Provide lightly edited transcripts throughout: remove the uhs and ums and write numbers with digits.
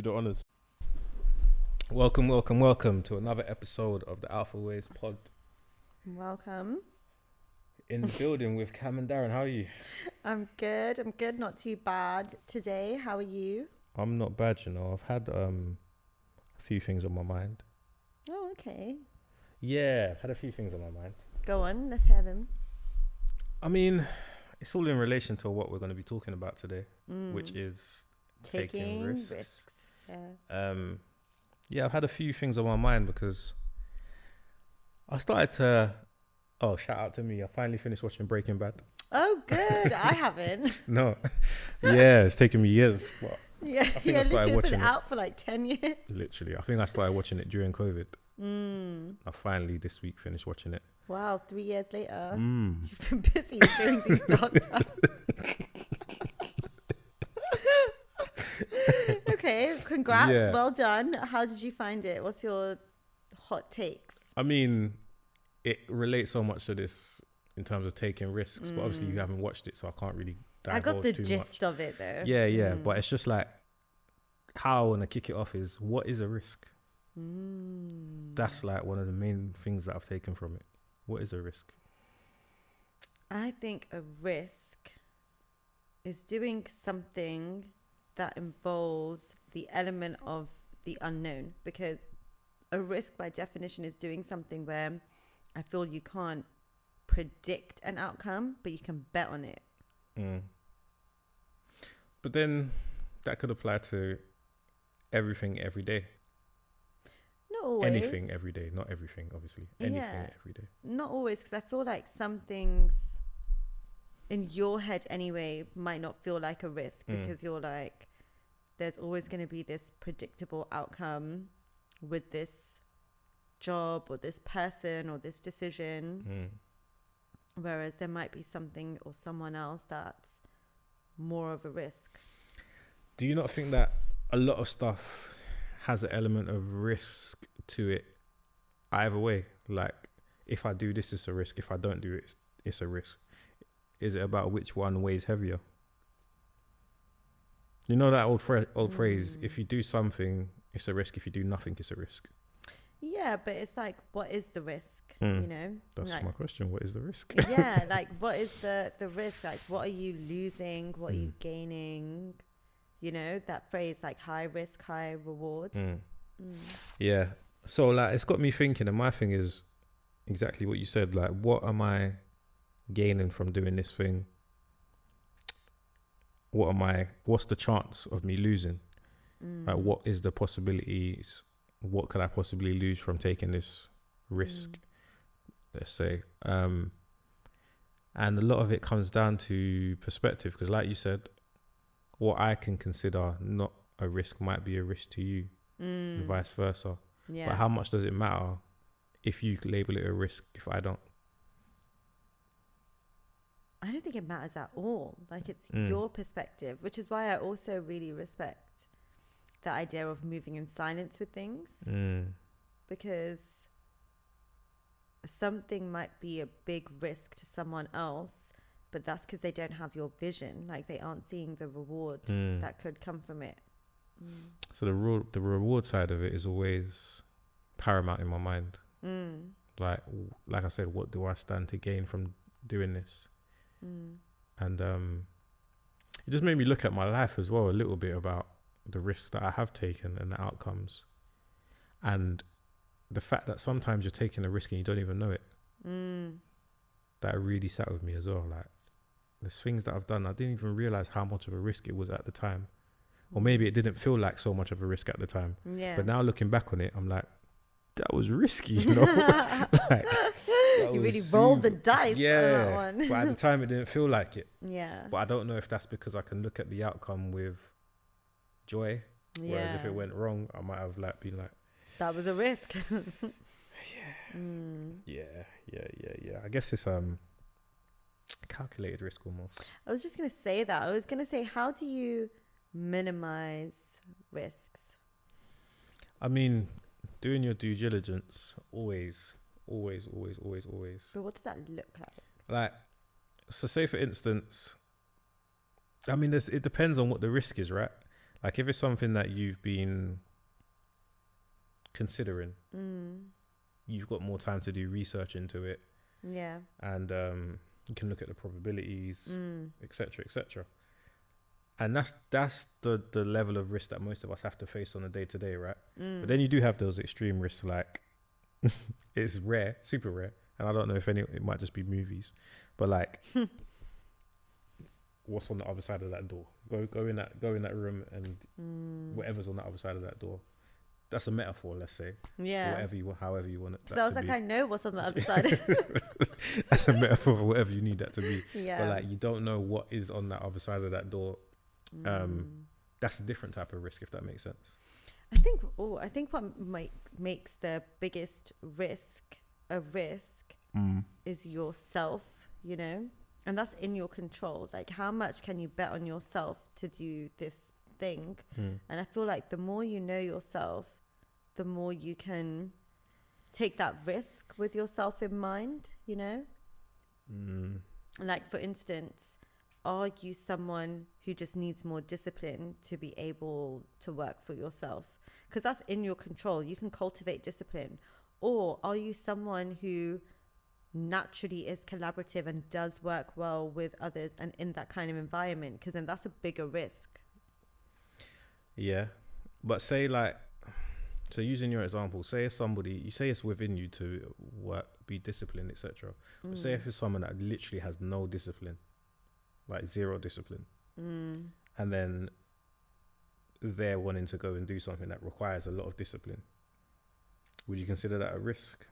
the honours. Welcome to another episode of the Alphawaves pod. Welcome. In the building with Cam and Darren. How are you? I'm good. Not too bad today. How are you? I'm not bad, you know. I've had a few things on my mind. Oh, okay. Yeah, I've had a few things on my mind. Go on. Let's hear them. I mean, it's all in relation to what we're going to be talking about today, which is taking risks. Yeah. I've had a few things on my mind because I started to... Oh, shout out to me. I finally finished watching Breaking Bad. Oh, good. I haven't. No. Yeah, it's taken me years. What? Yeah, I think I started watching been it. out for like 10 years. Literally. I think I started watching it during COVID. I finally this week finished watching it. Wow, 3 years later. You've been busy during these dark times. Okay, congrats. Yeah. Well done. How did you find it? What's your hot takes? I mean, it relates so much to this in terms of taking risks, but obviously you haven't watched it, so I can't really divulge I got the too gist much. of it though. Yeah, but it's just like how I want to kick it off is what is a risk? That's like one of the main things that I've taken from it. What is a risk? I think a risk is doing something that involves the element of the unknown, because a risk by definition is doing something where I feel you can't predict an outcome, but you can bet on it. But then that could apply to everything every day. Not always. Anything every day, not everything, obviously. Anything every day. Not always, because I feel like some things in your head anyway might not feel like a risk because you're like, there's always going to be this predictable outcome with this job or this person or this decision. Whereas there might be something or someone else that's more of a risk. Do you not think that a lot of stuff has an element of risk to it either way? Like, if I do this, it's a risk. If I don't do it, it's a risk. Is it about which one weighs heavier? You know that old phrase, if you do something, it's a risk. If you do nothing, it's a risk. Yeah, but it's like, what is the risk? You know? That's like, my question. What is the risk? Yeah, like, what is the risk? Like, what are you losing? What are you gaining? You know, that phrase, like, high risk, high reward. Yeah. So, like, it's got me thinking, and my thing is exactly what you said. Like, what am I gaining from doing this thing? What's the chance of me losing? Like, what is the possibilities? What could I possibly lose from taking this risk? Let's say. And a lot of it comes down to perspective, because like you said, what I can consider not a risk might be a risk to you, and vice versa. Yeah. But how much does it matter if you label it a risk if I don't? I don't think it matters at all. Like, it's your perspective, which is why I also really respect the idea of moving in silence with things, because something might be a big risk to someone else, but that's because they don't have your vision. Like, they aren't seeing the reward that could come from it. So the reward side of it is always paramount in my mind. Like I said, what do I stand to gain from doing this? And it just made me look at my life as well a little bit about the risks that I have taken and the outcomes, and the fact that sometimes you're taking a risk and you don't even know it. That really sat with me as well. Like, there's things that I've done, I didn't even realize how much of a risk it was at the time, or maybe it didn't feel like so much of a risk at the time. But now looking back on it, I'm like, that was risky, you know. Like, you really rolled the dice on that one. But at the time it didn't feel like it. Yeah. But I don't know if that's because I can look at the outcome with joy, whereas if it went wrong, I might have like been like, that was a risk. Yeah. I guess it's calculated risk almost. I was just gonna say that. I was gonna say, how do you minimize risks? I mean, doing your due diligence, always. But what does that look like? Like, so say for instance, I mean, it depends on what the risk is, right? Like if it's something that you've been considering, you've got more time to do research into it. Yeah. And you can look at the probabilities, etc., etc. And that's the level of risk that most of us have to face on a day to day, right? But then you do have those extreme risks, like it's rare, super rare. And I don't know if it might just be movies, but like what's on the other side of that door? Go in that room and whatever's on the other side of that door. That's a metaphor, let's say. Yeah. However you want it. So I was like, I know what's on the other side. That's a metaphor for whatever you need that to be. Yeah. But like, you don't know what is on that other side of that door. That's a different type of risk, if that makes sense. I think what makes the biggest risk a risk is yourself, you know, and that's in your control. Like, how much can you bet on yourself to do this thing? And I feel like the more you know yourself, the more you can take that risk with yourself in mind, you know? Like, for instance, are you someone who just needs more discipline to be able to work for yourself? Because that's in your control. You can cultivate discipline. Or are you someone who naturally is collaborative and does work well with others and in that kind of environment? Because then that's a bigger risk. Yeah. But say like, so using your example, say it's somebody, you say it's within you to work, be disciplined, etc. But say if it's someone that literally has no discipline, like zero discipline, and then they're wanting to go and do something that requires a lot of discipline, would you consider that a risk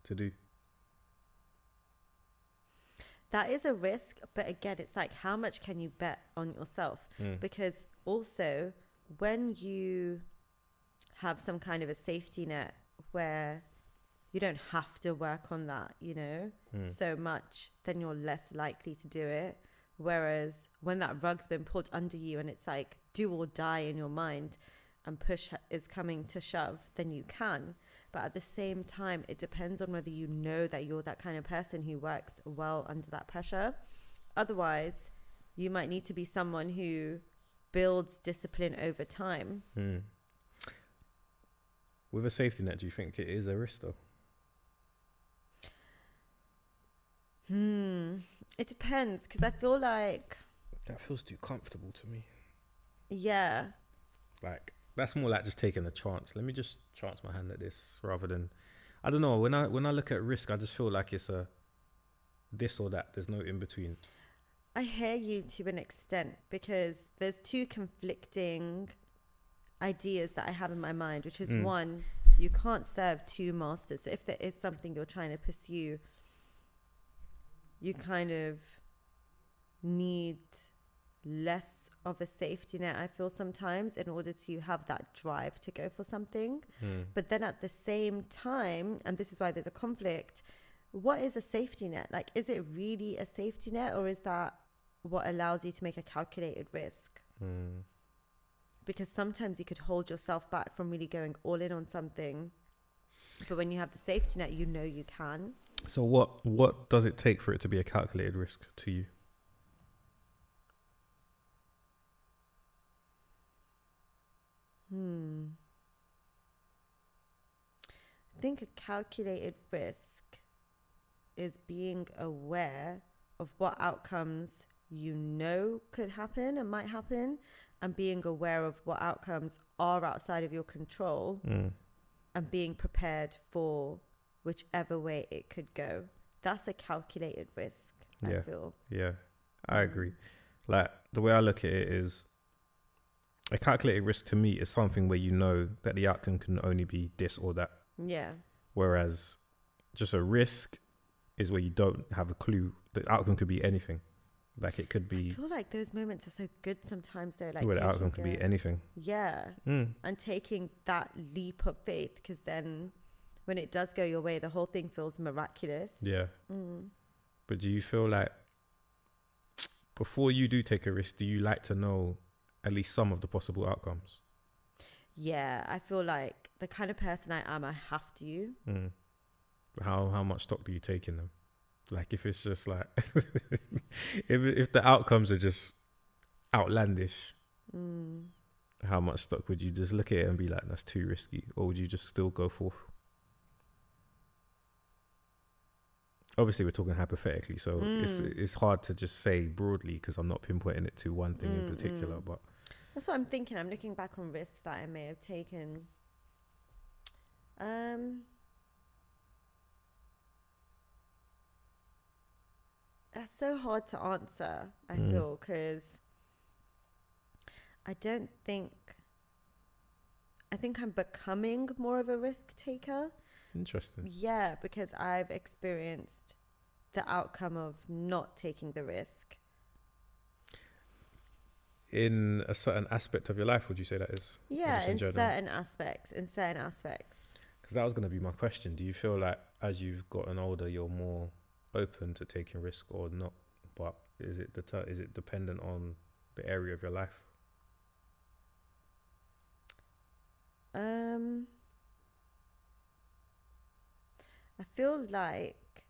to do? That is a risk, but again, it's like, how much can you bet on yourself? Because also, when you have some kind of a safety net where you don't have to work on that, you know, so much, then you're less likely to do it. Whereas when that rug's been pulled under you and it's like do or die in your mind and push is coming to shove, then you can. But at the same time, it depends on whether you know that you're that kind of person who works well under that pressure. Otherwise, you might need to be someone who builds discipline over time. With a safety net, do you think it is a risk though? It depends, because I feel like... That feels too comfortable to me. Yeah. Like, that's more like just taking a chance. Let me just chance my hand at this rather than... I don't know, when I look at risk, I just feel like it's a this or that. There's no in between. I hear you to an extent, because there's two conflicting ideas that I have in my mind, which is one, you can't serve two masters. So if there is something you're trying to pursue, you kind of need less of a safety net, I feel sometimes, in order to have that drive to go for something. But then at the same time, and this is why there's a conflict, what is a safety net? Like, is it really a safety net, or is that what allows you to make a calculated risk? Because sometimes you could hold yourself back from really going all in on something, but when you have the safety net, you know you can. So what does it take for it to be a calculated risk to you? I think a calculated risk is being aware of what outcomes you know could happen and might happen, and being aware of what outcomes are outside of your control, and being prepared for whichever way it could go. That's a calculated risk, I feel. Yeah, I agree. Like, the way I look at it is, a calculated risk to me is something where you know that the outcome can only be this or that. Yeah. Whereas just a risk is where you don't have a clue. The outcome could be anything. Like, it could be... I feel like those moments are so good sometimes, though. Like, where the outcome could be anything. Yeah. And taking that leap of faith, because then when it does go your way, the whole thing feels miraculous. Yeah. But do you feel like, before you do take a risk, do you like to know at least some of the possible outcomes? Yeah, I feel like the kind of person I am, I have to. How much stock do you take in them? Like, if it's just like, if the outcomes are just outlandish, how much stock would you just look at it and be like, that's too risky? Or would you just still go forth? Obviously, we're talking hypothetically, so it's hard to just say broadly because I'm not pinpointing it to one thing in particular. But that's what I'm thinking. I'm looking back on risks that I may have taken. That's so hard to answer, I feel, because I think I'm becoming more of a risk taker. Interesting. Yeah, because I've experienced the outcome of not taking the risk. In a certain aspect of your life, would you say that is? Yeah, in certain aspects. Because that was going to be my question. Do you feel like as you've gotten older, you're more open to taking risk or not? But is it dependent on the area of your life? I feel like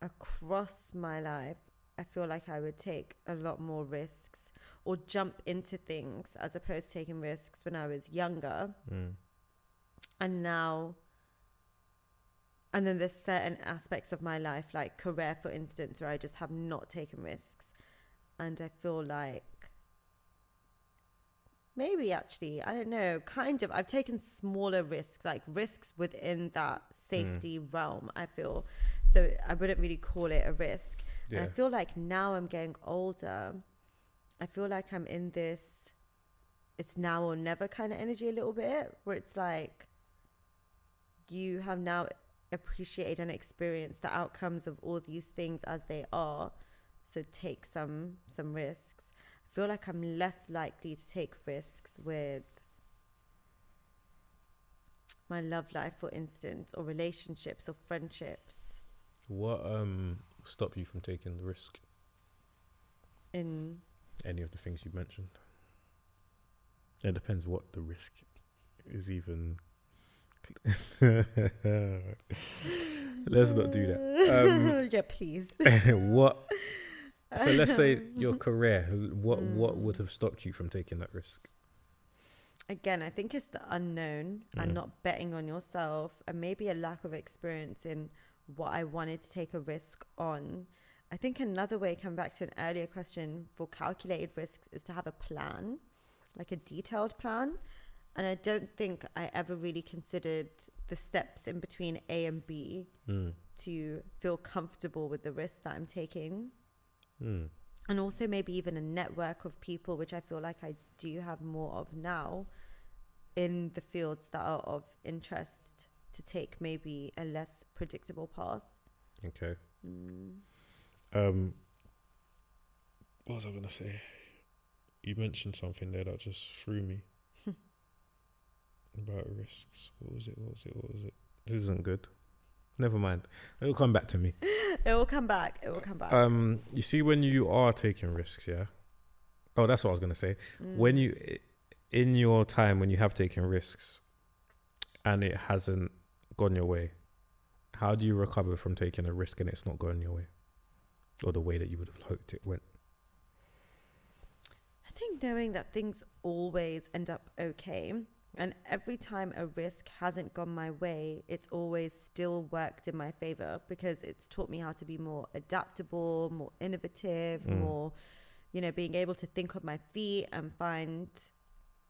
across my life, I feel like I would take a lot more risks or jump into things as opposed to taking risks when I was younger. And now, and then there's certain aspects of my life, like career, for instance, where I just have not taken risks. And I feel like maybe actually, I don't know, kind of, I've taken smaller risks, like risks within that safety realm, I feel. So I wouldn't really call it a risk. Yeah. And I feel like now I'm getting older, I feel like I'm in this, it's now or never kind of energy a little bit, where it's like, you have now appreciated and experienced the outcomes of all these things as they are. So take some risks. I feel like I'm less likely to take risks with my love life, for instance, or relationships or friendships. What stopped you from taking the risk? In any of the things you mentioned? It depends what the risk is even. Let's not do that. Yeah, please. What? So let's say your career. What would have stopped you from taking that risk? Again, I think it's the unknown and not betting on yourself, and maybe a lack of experience in what I wanted to take a risk on. I think another way, coming back to an earlier question, for calculated risks is to have a plan, like a detailed plan. And I don't think I ever really considered the steps in between A and B to feel comfortable with the risk that I'm taking. And also maybe even a network of people, which I feel like I do have more of now in the fields that are of interest to take maybe a less predictable path. Okay. What was I going to say? You mentioned something there that just threw me. About risks. What was it? This isn't good. Never mind. It will come back to me. It will come back. You see, when you are taking risks, yeah? Oh, that's what I was going to say. When you, in your time, when you have taken risks and it hasn't gone your way, how do you recover from taking a risk and it's not going your way? Or the way that you would have hoped it went? I think knowing that things always end up okay. And every time a risk hasn't gone my way, it's always still worked in my favor because it's taught me how to be more adaptable, more innovative, more, being able to think on my feet and find.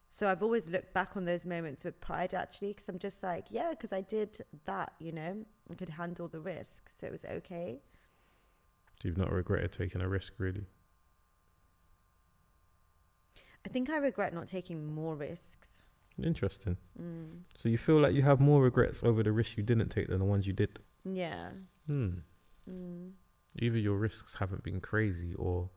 So I've always looked back on those moments with pride, actually, because I'm just like, yeah, because I did that, I could handle the risk. So it was okay. So you've not regretted taking a risk, really? I think I regret not taking more risks. Interesting. So you feel like you have more regrets over the risks you didn't take than the ones you did? Yeah. Either your risks haven't been crazy or...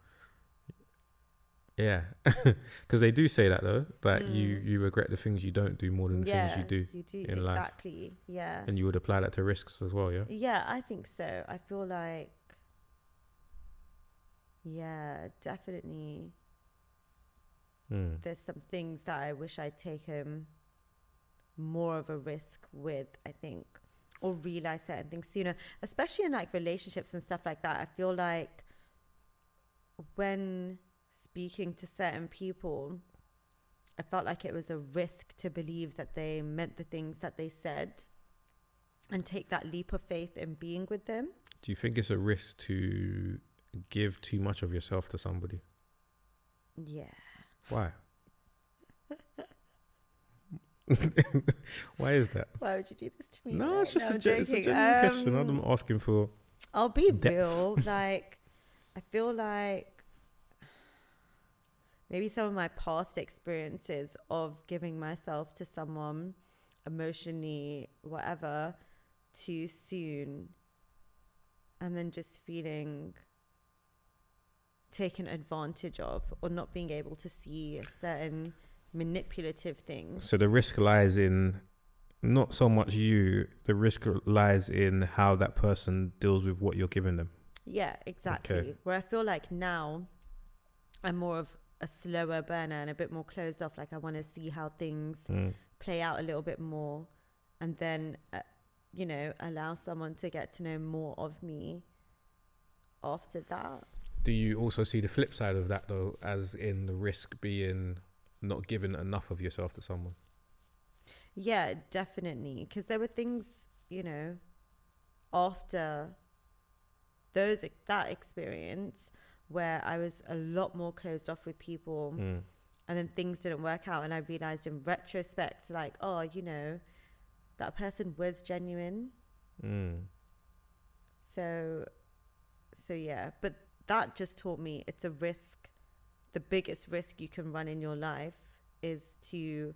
Yeah. Because they do say that, though, that you regret the things you don't do more than the things you do in life. Exactly. Yeah. And you would apply that to risks as well, yeah? Yeah, I think so. I feel like... Yeah, definitely... There's some things that I wish I'd taken more of a risk with, I think, or realize certain things sooner, especially in like relationships and stuff like that. I feel like when speaking to certain people, I felt like it was a risk to believe that they meant the things that they said and take that leap of faith in being with them. Do you think it's a risk to give too much of yourself to somebody? Yeah. Why? Why is that? Why would you do this to me? No, it's just No, it's a genuine question. I'm asking for. I'll be depth. real. Like, I feel like maybe some of my past experiences of giving myself to someone emotionally, whatever, too soon, and then just feeling taken advantage of, or not being able to see certain manipulative things. So the risk lies in not so much you, the risk lies in how that person deals with what you're giving them. Yeah, exactly. Okay. Where I feel like now I'm more of a slower burner and a bit more closed off. Like I want to see how things play out a little bit more, and then, you know, allow someone to get to know more of me after that. Do you also see the flip side of that though, as in the risk being not giving enough of yourself to someone? Yeah, definitely. Because there were things, you know, after that experience where I was a lot more closed off with people, and then things didn't work out, and I realized in retrospect, like, oh, you know, that person was genuine. So yeah, but that just taught me it's a risk. The biggest risk you can run in your life is to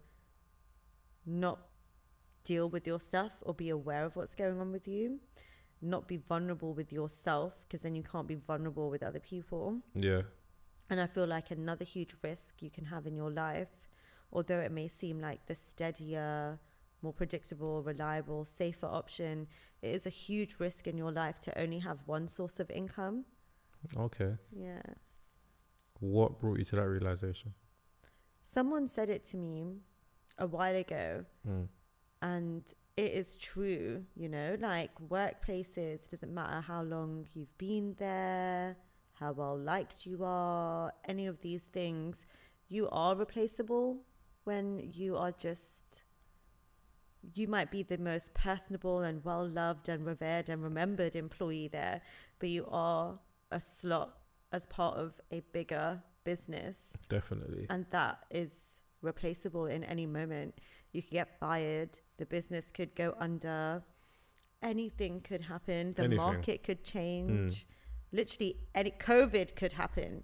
not deal with your stuff or be aware of what's going on with you, not be vulnerable with yourself, because then you can't be vulnerable with other people. Yeah. And I feel like another huge risk you can have in your life, although it may seem like the steadier, more predictable, reliable, safer option, it is a huge risk in your life to only have one source of income. Okay. Yeah. What brought you to that realization? Someone said it to me a while ago, and it is true, you know, like workplaces, doesn't matter how long you've been there, how well liked you are, any of these things, you are replaceable when you are just, you might be the most personable and well loved and revered and remembered employee there, but you are a slot as part of a bigger business. Definitely. And that is replaceable in any moment. You could get fired, the business could go under, anything could happen, the market could change, literally any COVID could happen,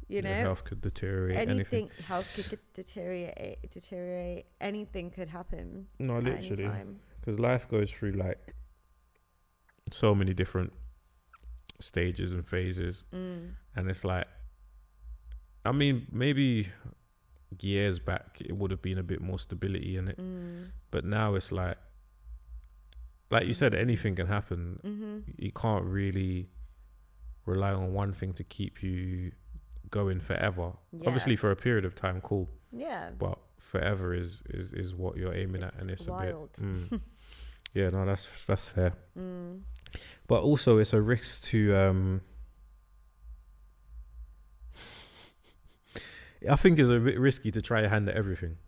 you know, health could deteriorate, anything. Health could deteriorate, anything could happen. No, literally, because life goes through like so many different stages and phases, and it's like, I mean, maybe years back it would have been a bit more stability in it, but now it's like you said, anything can happen. You can't really rely on one thing to keep you going forever. Obviously for a period of time, cool, but forever is what you're aiming at, and it's wild. A bit yeah, no, that's fair. But also it's a risk to I think it's a bit risky to try your hand at everything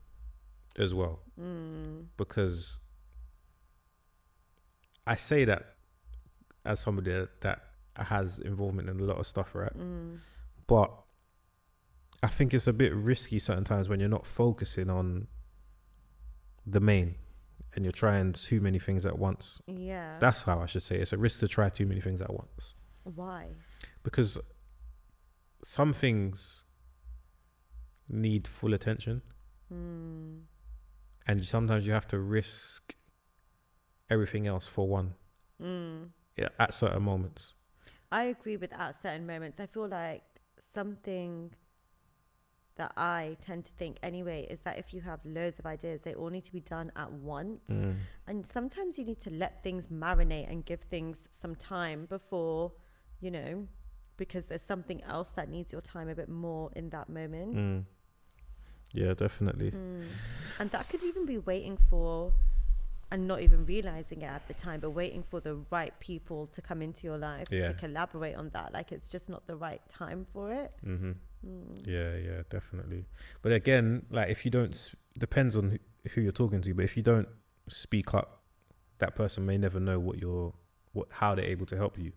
as well, because I say that as somebody that has involvement in a lot of stuff, right? But I think it's a bit risky certain times when you're not focusing on the main and you're trying too many things at once. Yeah. That's how I should say it. It's a risk to try too many things at once. Why? Because some things need full attention, and sometimes you have to risk everything else for one at certain moments. I agree with at certain moments. I feel like something that I tend to think anyway is that if you have loads of ideas, they all need to be done at once. And sometimes you need to let things marinate and give things some time before, you know, because there's something else that needs your time a bit more in that moment. Yeah, definitely. And that could even be waiting for and not even realizing it at the time, but waiting for the right people to come into your life to collaborate on that. Like, it's just not the right time for it. Yeah, definitely. But again, like, if you don't, depends on who you're talking to, but if you don't speak up, that person may never know how they're able to help you,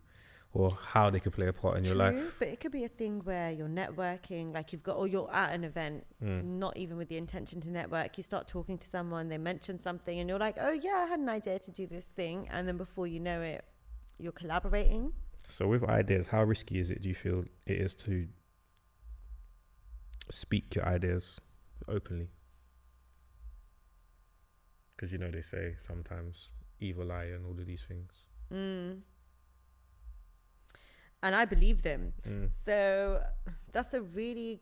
or how they could play a part in your life. But it could be a thing where you're networking, like you're at an event, not even with the intention to network. You start talking to someone, they mention something, and you're like, oh yeah, I had an idea to do this thing. And then before you know it, you're collaborating. So with ideas, how risky do you feel it is to speak your ideas openly? Because, they say sometimes evil eye and all of these things. And I believe them. So that's a really...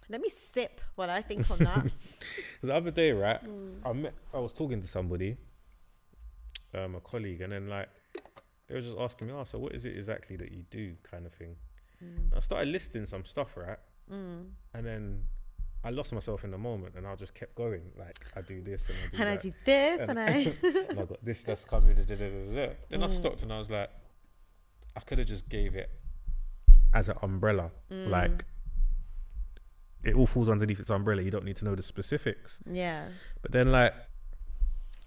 Let me sip what I think on that. Because the other day, right, I was talking to somebody, a colleague, and then like they were just asking me, so what is it exactly that you do, kind of thing. I started listing some stuff, right? And then I lost myself in the moment, and I just kept going. Like, I do this and I do that. I do this and I... and I got this that's coming. Then I stopped and I was like, I could have just gave it as an umbrella. Like, it all falls underneath its umbrella. You don't need to know the specifics. Yeah. But then, like,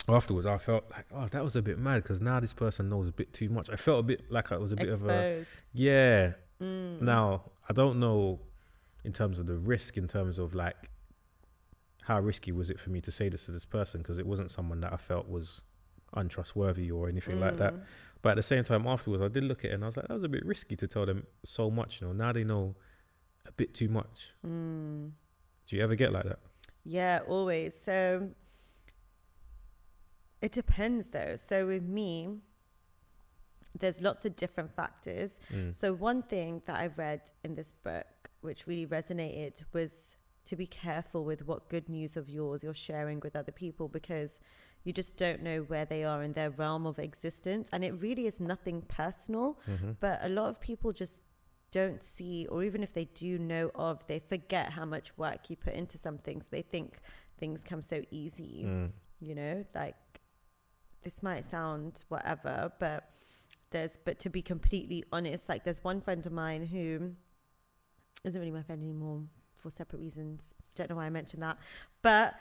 afterwards, I felt like, that was a bit mad, because now this person knows a bit too much. I felt a bit like I was a bit exposed. Of a... Yeah. Now, I don't know in terms of the risk, in terms of, like, how risky was it for me to say this to this person, because it wasn't someone that I felt was untrustworthy or anything like that. But at the same time, afterwards, I did look at it and I was like, that was a bit risky to tell them so much. Now they know a bit too much. Do you ever get like that? Yeah, always. So it depends though. So with me, there's lots of different factors. So one thing that I read in this book, which really resonated, was to be careful with what good news of yours you're sharing with other people, because you just don't know where they are in their realm of existence. And it really is nothing personal, but a lot of people just don't see, or even if they do know of, they forget how much work you put into something. So they think things come so easy, like, this might sound whatever, but to be completely honest, like, there's one friend of mine who isn't really my friend anymore for separate reasons. Don't know why I mentioned that, but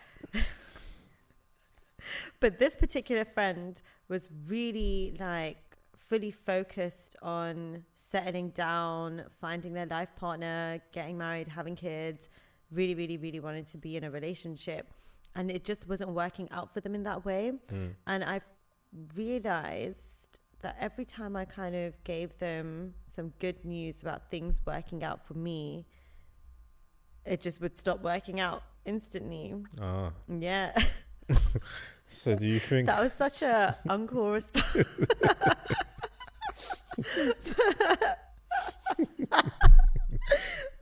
this particular friend was really, like, fully focused on settling down, finding their life partner, getting married, having kids, really, really, really wanted to be in a relationship. And it just wasn't working out for them in that way. And I've realized that every time I kind of gave them some good news about things working out for me, it just would stop working out instantly. Yeah. So do you think... That was such a uncool response.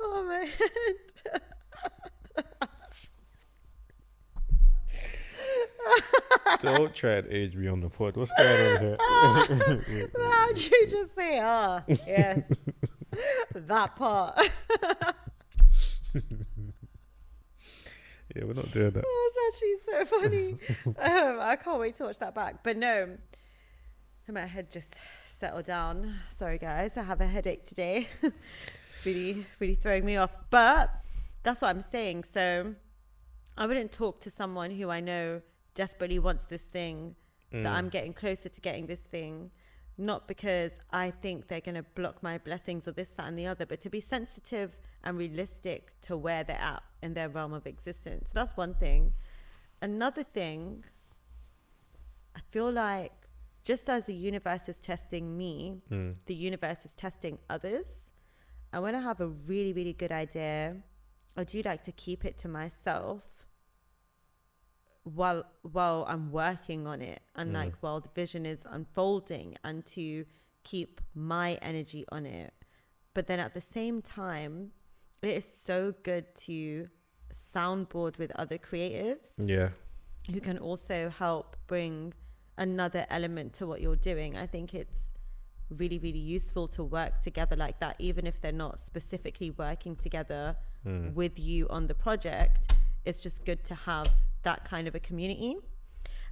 Oh, my head. Don't try and age me on the pod. What's going on here? How'd you just say, yes, that part? Yeah, we're not doing that. That's actually so funny. I can't wait to watch that back. But no, my head just settled down. Sorry, guys. I have a headache today. It's really, really throwing me off. But that's what I'm saying. So I wouldn't talk to someone who I know desperately wants this thing, that I'm getting closer to getting this thing, not because I think they're going to block my blessings or this, that, and the other, but to be sensitive and realistic to where they're at in their realm of existence. That's one thing. Another thing, I feel like just as the universe is testing me, the universe is testing others. And when I have a really, really good idea, I do like to keep it to myself while I'm working on it, and like while the vision is unfolding, and to keep my energy on it. But then at the same time, it is so good to soundboard with other creatives, who can also help bring another element to what you're doing. I think it's really, really useful to work together like that, even if they're not specifically working together with you on the project. It's just good to have that kind of a community.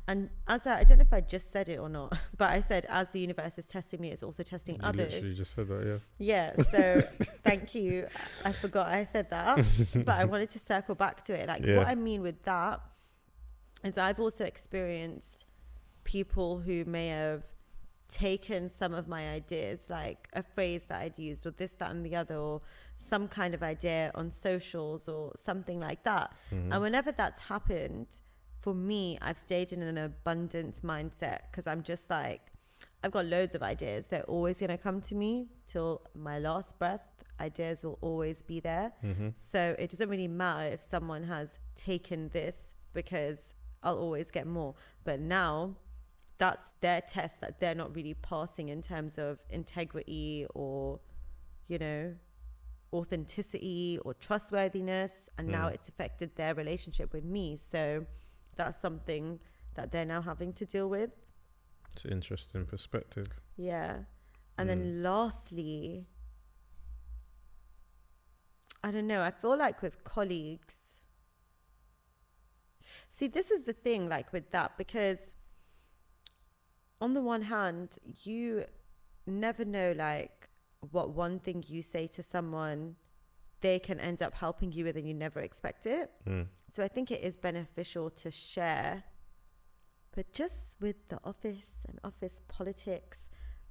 And as I don't know if I just said it or not, but I said, as the universe is testing me, it's also testing You others. literally just said that, Yeah. So thank you. I forgot I said that, but I wanted to circle back to it. Like, what I mean with that is I've also experienced people who may have taken some of my ideas, like a phrase that I'd used, or this, that, and the other, or some kind of idea on socials or something like that. And whenever that's happened, for me, I've stayed in an abundance mindset, because I'm just like, I've got loads of ideas. They're always going to come to me till my last breath. Ideas will always be there. So it doesn't really matter if someone has taken this, because I'll always get more. But now that's their test that they're not really passing in terms of integrity or, you know, authenticity or trustworthiness. And now it's affected their relationship with me. So that's something that they're now having to deal with. It's an interesting perspective. Yeah. And then lastly, I don't know, I feel like with colleagues, see, this is the thing, like with that, because on the one hand, you never know, like, what one thing you say to someone they can end up helping you with, and you never expect it. So I think it is beneficial to share. But just with the office and office politics,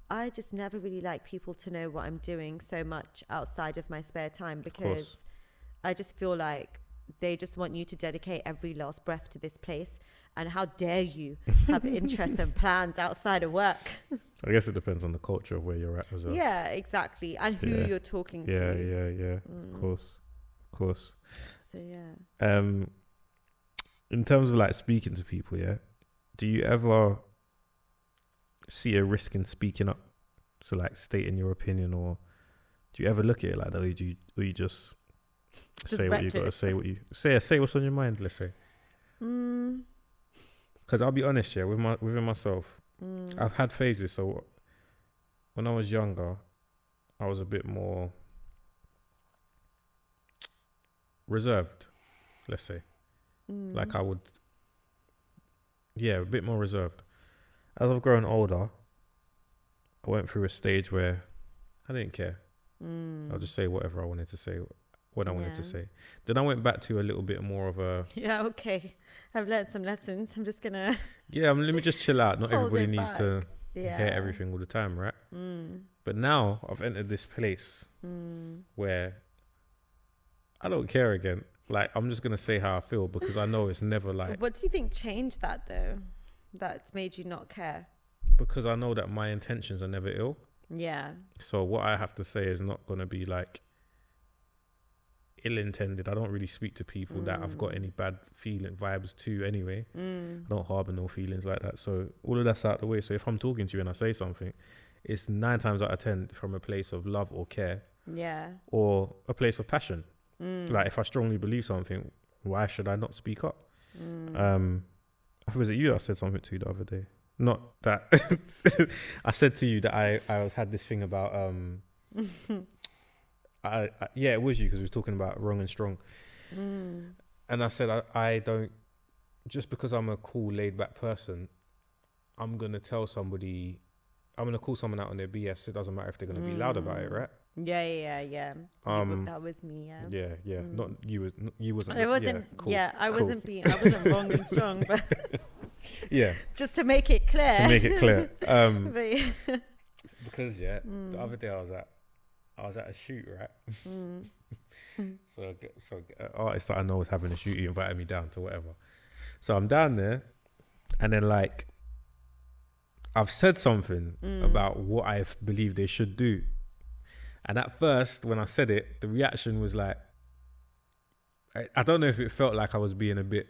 I just never really like people to know what I'm doing so much outside of my spare time, because I just feel like they just want you to dedicate every last breath to this place. And how dare you have interests and plans outside of work? I guess it depends on the culture of where you're at as well. Yeah, exactly. And who you're talking to. Yeah. Of course. So, yeah. In terms of like speaking to people, do you ever see a risk in speaking up? So like stating your opinion, or do you ever look at it like that, or you just say what you got to say? What you say what's on your mind. Let's say. Because I'll be honest, within myself, I've had phases. So when I was younger, I was a bit more reserved. Let's say, like I would, a bit more reserved. As I've grown older, I went through a stage where I didn't care. I'll just say whatever I wanted to say when I wanted to say. Then I went back to a little bit more of a... Yeah, okay. I've learned some lessons. I'm just going to... Yeah, let me just chill out. Not everybody needs to hear everything all the time, right? But now I've entered this place where I don't care again. Like, I'm just going to say how I feel, because I know it's never like... What do you think changed that, though? That's made you not care? Because I know that my intentions are never ill. Yeah. So what I have to say is not going to be like ill-intended. I don't really speak to people that I've got any bad vibes to anyway. I don't harbour no feelings like that. So all of that's out the way. So if I'm talking to you and I say something, it's 9 times out of 10 from a place of love or care. Yeah. Or a place of passion. Like if I strongly believe something, why should I not speak up? Was it you I said something to the other day? Not that I said to you that I had this thing about it was you, because we were talking about wrong and strong, and I said I don't, just because I'm a cool laid back person, I'm gonna call someone out on their BS. It doesn't matter if they're gonna be loud about it, right? Yeah. That was me. Yeah. Not you. You wasn't. I wasn't. Cool. I wasn't wrong and strong, but yeah. Just to make it clear. Because the other day I was at a shoot, right? So an artist that I know was having a shoot. He invited me down to whatever. So I'm down there, and then like I've said something about what I believe they should do. And at first, when I said it, the reaction was like, I don't know if it felt like I was being a bit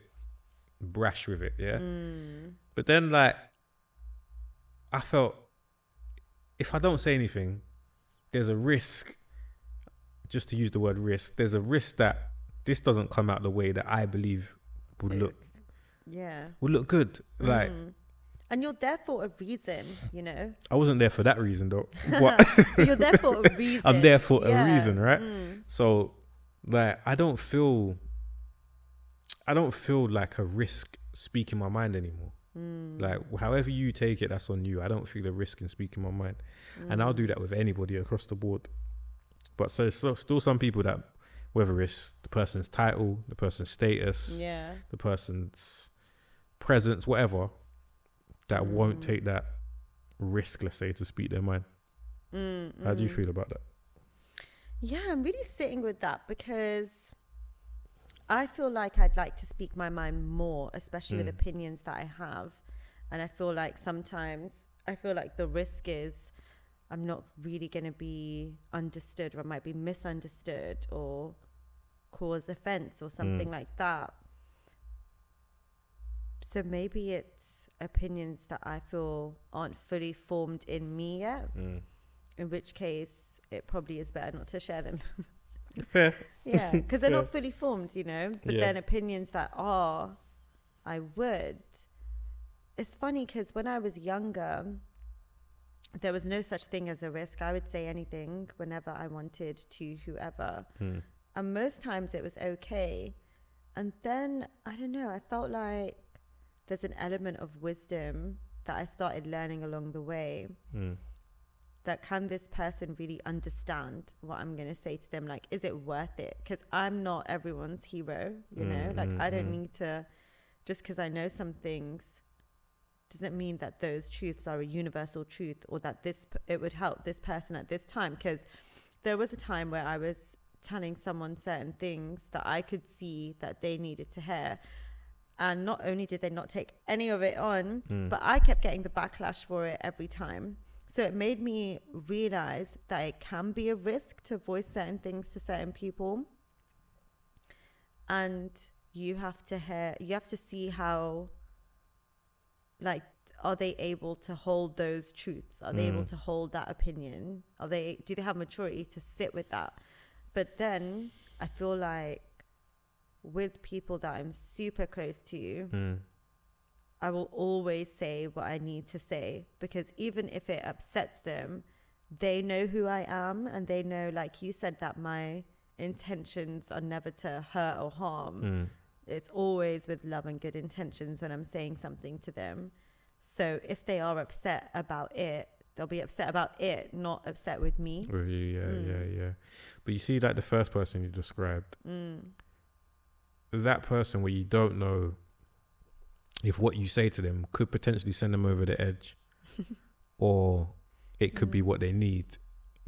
brash with it, But then, like, I felt, if I don't say anything, there's a risk, just to use the word risk, there's a risk that this doesn't come out the way that I believe would look good. Like, and you're there for a reason, you know. I wasn't there for that reason, though. What? You're there for a reason. I'm there for a reason, right? So, like, I don't feel like a risk speaking my mind anymore. Like, however you take it, that's on you. I don't feel a risk in speaking my mind. And I'll do that with anybody across the board. But so still some people that, whether it's the person's title, the person's status, the person's presence, whatever, that won't take that risk, let's say, to speak their mind. How do you feel about that? Yeah, I'm really sitting with that because I feel like I'd like to speak my mind more, especially with opinions that I have. And I feel like sometimes the risk is I'm not really going to be understood, or I might be misunderstood or cause offense or something like that. So maybe it's opinions that I feel aren't fully formed in me yet, in which case it probably is better not to share them. Fair. Yeah, because they're not fully formed, you know. But then opinions that are, I would. It's funny because when I was younger, there was no such thing as a risk. I would say anything whenever I wanted to whoever. And most times it was okay. And then, I don't know, I felt like there's an element of wisdom that I started learning along the way. That can this person really understand what I'm going to say to them? Like, is it worth it? Because I'm not everyone's hero, you know? Like, I don't need to, just because I know some things, doesn't mean that those truths are a universal truth, or that it would help this person at this time. Because there was a time where I was telling someone certain things that I could see that they needed to hear. And not only did they not take any of it on, but I kept getting the backlash for it every time. So it made me realize that it can be a risk to voice certain things to certain people. And you have to see how, like, are they able to hold those truths? Are they able to hold that opinion? Do they have maturity to sit with that? But then I feel like with people that I'm super close to, I will always say what I need to say, because even if it upsets them, they know who I am, and they know, like you said, that my intentions are never to hurt or harm. It's always with love and good intentions when I'm saying something to them. So if they are upset about it, they'll be upset about it, not upset with me. With you, yeah. But you see, like the first person you described, that person where you don't know if what you say to them could potentially send them over the edge, or it could be what they need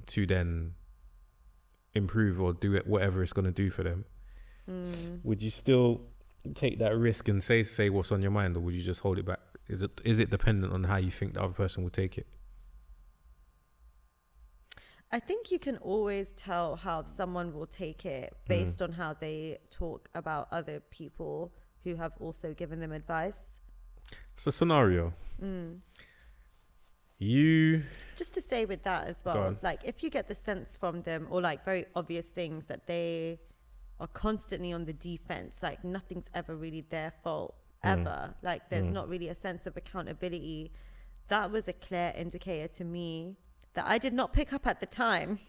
to then improve or do it, whatever it's going to do for them. Would you still take that risk and say what's on your mind, or would you just hold it back? Is it dependent on how you think the other person will take it? I think you can always tell how someone will take it based on how they talk about other people who have also given them advice. It's a scenario. You just to say with that as well, like if you get the sense from them, or like very obvious things that they are constantly on the defense, like nothing's ever really their fault ever, like there's not really a sense of accountability, that was a clear indicator to me that I did not pick up at the time,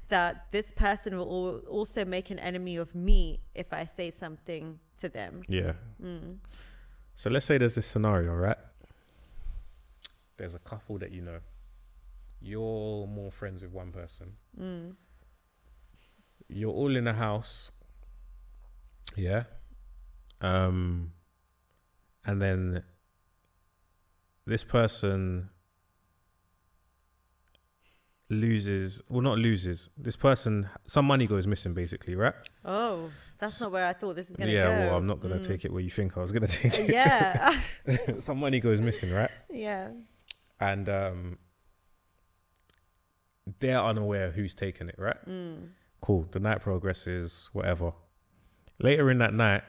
that this person will also make an enemy of me if I say something to them. Yeah. So let's say there's this scenario, right? There's a couple that you know. You're more friends with one person. You're all in a house. Yeah. And then this person this person, some money goes missing basically, right? Oh, that's not where I thought this is going to go. Yeah, well, I'm not going to take it where you think I was going to take it. Yeah. Some money goes missing, right? Yeah. And they're unaware who's taken it, right? Cool. The night progresses, whatever. Later in that night,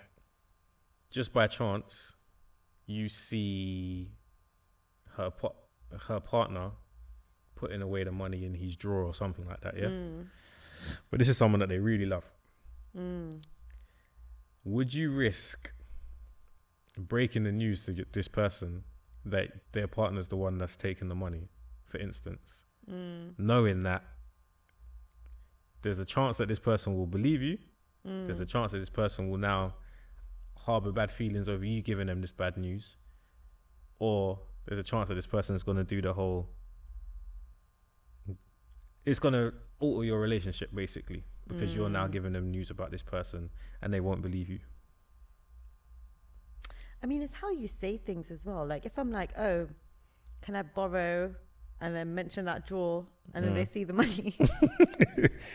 just by chance, you see her partner putting away the money in his drawer or something like that, yeah? But this is someone that they really love. Would you risk breaking the news to get this person that their partner's the one that's taking the money, for instance, knowing that there's a chance that this person will believe you, there's a chance that this person will now harbor bad feelings over you giving them this bad news, or there's a chance that this person is going to do the whole. It's going to alter your relationship basically because you're now giving them news about this person and they won't believe you. I mean, it's how you say things as well. Like if I'm like, oh, can I borrow? And then mention that drawer and then they see the money.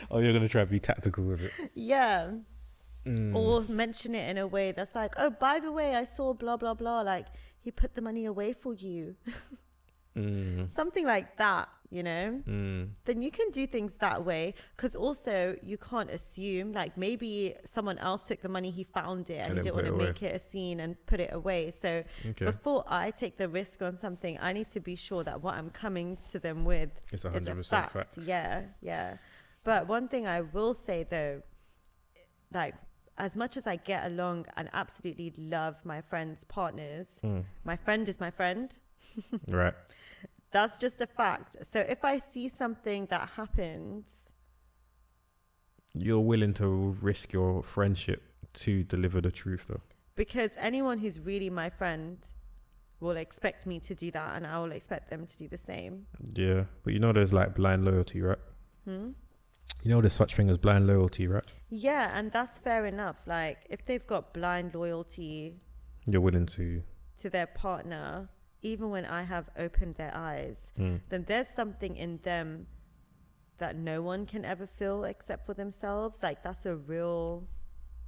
Oh, you're going to try to be tactical with it. Yeah. Or mention it in a way that's like, oh, by the way, I saw blah, blah, blah. Like he put the money away for you. Something like that, you know, then you can do things that way. Because also you can't assume, like maybe someone else took the money, he found it and he didn't want to make it a scene and put it away. So before I take the risk on something, I need to be sure that what I'm coming to them with is 100% fact. Facts. Yeah. But one thing I will say though, like as much as I get along and absolutely love my friends' partners, my friend is my friend. Right. That's just a fact. So if I see something that happens, you're willing to risk your friendship to deliver the truth though. Because anyone who's really my friend will expect me to do that and I will expect them to do the same. Yeah. But you know there's like blind loyalty, right? You know there's such thing as blind loyalty, right? Yeah, and that's fair enough. Like if they've got blind loyalty, you're willing to their partner, even when I have opened their eyes, then there's something in them that no one can ever feel except for themselves. Like that's a real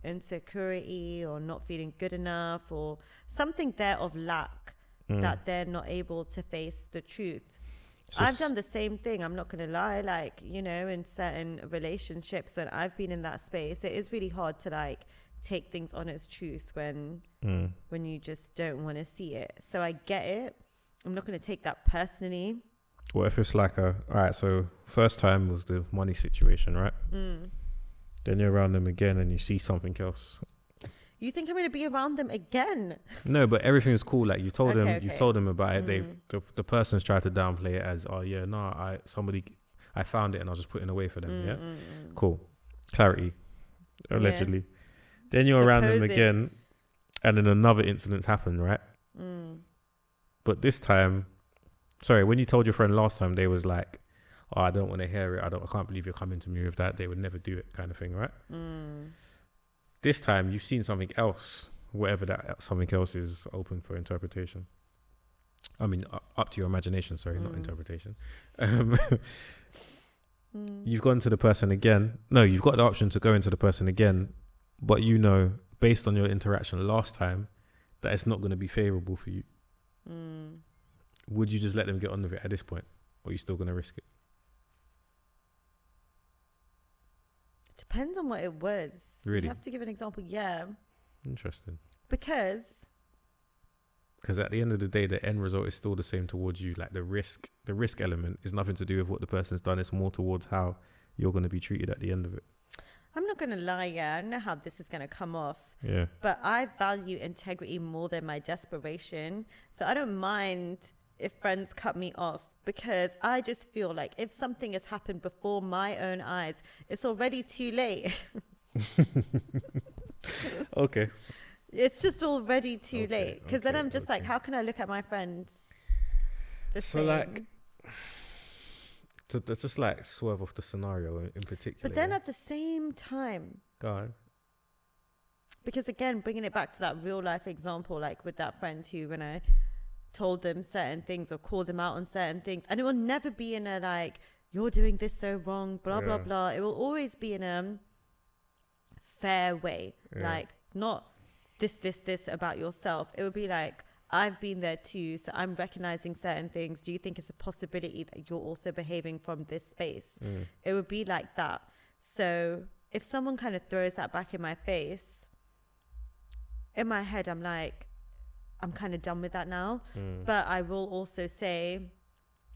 insecurity or not feeling good enough or something there of lack that they're not able to face the truth. I've done the same thing. I'm not going to lie. Like, you know, in certain relationships when I've been in that space, it is really hard to like take things on as truth when you just don't want to see it. So I get it. I'm not going to take that personally. What if it's like all right, so first time was the money situation, right? Then you're around them again and you see something else. You think I'm going to be around them again? No, but everything's cool. Like you told them about it. The person's tried to downplay it as, oh yeah, no, I found it and I was just putting away for them. Yeah, cool, clarity, allegedly. Yeah. Then you're around them again, and then another incident's happened, right? But this time, when you told your friend last time, they was like, oh, I don't want to hear it. I can't believe you're coming to me with that. They would never do it, kind of thing, right? This time you've seen something else, whatever that something else is, open for interpretation. I mean, up to your imagination, not interpretation. You've gone to the person again. No, you've got the option to go into the person again, but you know, based on your interaction last time, that it's not going to be favorable for you. Would you just let them get on with it at this point, or are you still going to risk it? Depends on what it was. Really? You have to give an example. Yeah. Interesting. Because at the end of the day, the end result is still the same towards you. Like the risk element is nothing to do with what the person's done. It's more towards how you're going to be treated at the end of it. I'm not going to lie. Yeah, I don't know how this is going to come off. Yeah. But I value integrity more than my desperation. So I don't mind if friends cut me off, because I just feel like if something has happened before my own eyes, it's already too late. Okay. It's just already too late. Because then I'm just like, how can I look at my friend the same? Like, to just like swerve off the scenario in particular. But then at the same time, go on. Because again, bringing it back to that real life example, like with that friend who, when I told them certain things or called them out on certain things, and it will never be in a like, you're doing this so wrong, blah, blah, blah. It will always be in a fair way. Like, not this about yourself. It would be like, I've been there too, so I'm recognizing certain things. Do you think it's a possibility that you're also behaving from this space? It would be like that. So if someone kind of throws that back in my face, in my head, I'm like, I'm kind of done with that now. But I will also say,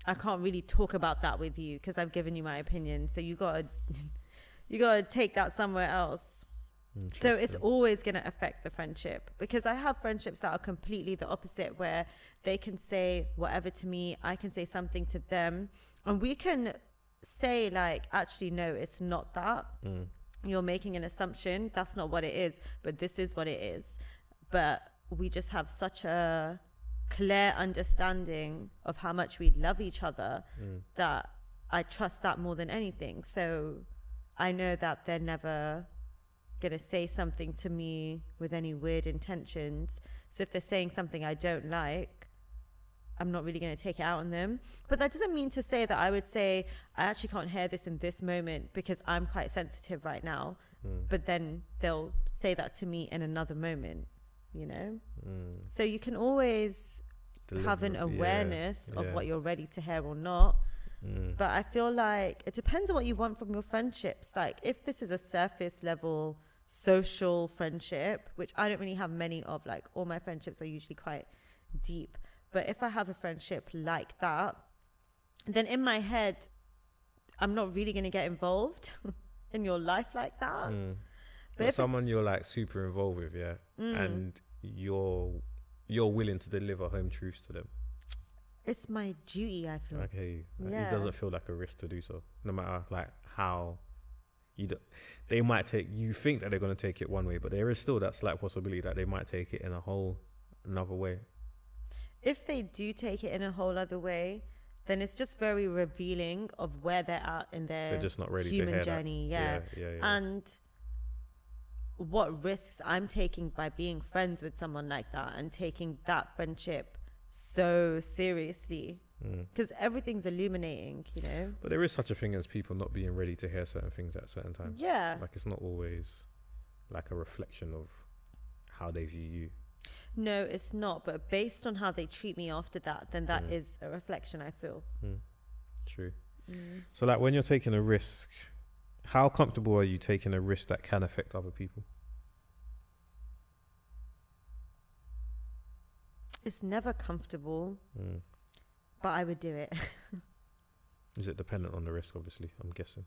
I can't really talk about that with you because I've given you my opinion. So you gotta take that somewhere else. So it's always going to affect the friendship, because I have friendships that are completely the opposite, where they can say whatever to me, I can say something to them, and we can say like, actually, no, it's not that. You're making an assumption. That's not what it is, but this is what it is. But we just have such a clear understanding of how much we love each other, that I trust that more than anything. So I know that they're never going to say something to me with any weird intentions. So if they're saying something I don't like, I'm not really going to take it out on them. But that doesn't mean to say that I would say, I actually can't hear this in this moment because I'm quite sensitive right now. But then they'll say that to me in another moment, you know? So you can always have an awareness of what you're ready to hear or not. But I feel like it depends on what you want from your friendships. Like if this is a surface level social friendship, which I don't really have many of, like all my friendships are usually quite deep. But if I have a friendship like that, then in my head, I'm not really going to get involved in your life like that. But if someone you're like super involved with, and you're willing to deliver home truths to them. It's my duty, I feel. Okay, it doesn't feel like a risk to do so, no matter like how they might take. You think that they're going to take it one way, but there is still that slight possibility that they might take it in a whole another way. If they do take it in a whole other way, then it's just very revealing of where they're at in their they're just not ready human to hear journey. That. And what risks I'm taking by being friends with someone like that and taking that friendship so seriously, because everything's illuminating, you know. But there is such a thing as people not being ready to hear certain things at certain times. Like it's not always like a reflection of how they view you. No, it's not. But based on how they treat me after that, then that is a reflection, I feel. True. So like when you're taking a risk, how comfortable are you taking a risk that can affect other people? It's never comfortable, but I would do it. Is it dependent on the risk, obviously, I'm guessing?